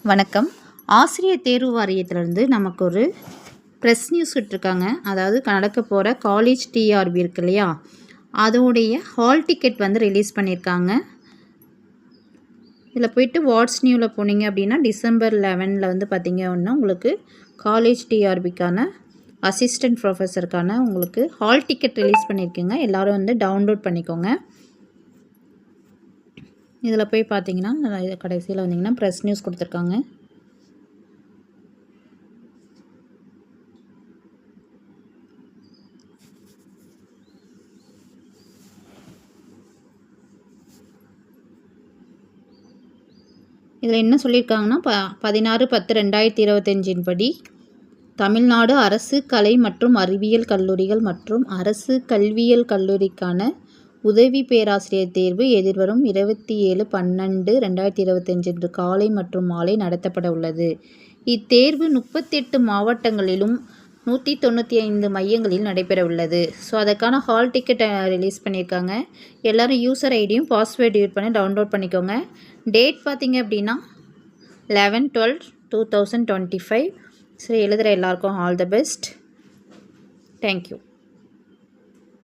வணக்கம். ஆசிரியர் தேர்வு வாரியத்திலிருந்து நமக்கு ஒரு ப்ரெஸ் நியூஸ் விட்டுருக்காங்க. அதாவது நடக்க போகிற காலேஜ் டிஆர்பி இருக்கு இல்லையா, அதோடைய ஹால் டிக்கெட் வந்து ரிலீஸ் பண்ணியிருக்காங்க. இதில் போய்ட்டு வாட்ஸ் நியூவில் போனீங்க அப்படின்னா டிசம்பர் 11 வந்து பார்த்திங்க அப்படின்னா உங்களுக்கு காலேஜ் டிஆர்பிக்கான அசிஸ்டன்ட் ப்ரொஃபஸருக்கான உங்களுக்கு ஹால் டிக்கெட் ரிலீஸ் பண்ணியிருக்கீங்க. எல்லோரும் வந்து டவுன்லோட் பண்ணிக்கோங்க. இதில் போய் பார்த்தீங்கன்னா கடைசியில் வந்தீங்கன்னா ப்ரெஸ் நியூஸ் கொடுத்துருக்காங்க. இதில் என்ன சொல்லியிருக்காங்கன்னா 16/10/2025 படி தமிழ்நாடு அரசு கலை மற்றும் அறிவியல் கல்லூரிகள் மற்றும் அரசு கல்வியியல் கல்லூரிக்கான உதவி பேராசிரியர் தேர்வு எதிர்வரும் 27/12/2025 அன்று காலை மற்றும் மாலை நடத்தப்பட உள்ளது. இத்தேர்வு 38 மாவட்டங்களிலும் 195 மையங்களில் நடைபெற உள்ளது. ஸோ அதுக்கான ஹால் டிக்கெட் ரிலீஸ் பண்ணியிருக்காங்க. எல்லோரும் யூசர் ஐடியும் பாஸ்வேர்டு யூஸ் பண்ணி டவுன்லோட் பண்ணிக்கோங்க. டேட் பார்த்திங்க அப்படின்னா 11/12/2025. சரி, எழுதுகிற எல்லாருக்கும் ஆல் த பெஸ்ட். தேங்க்யூ.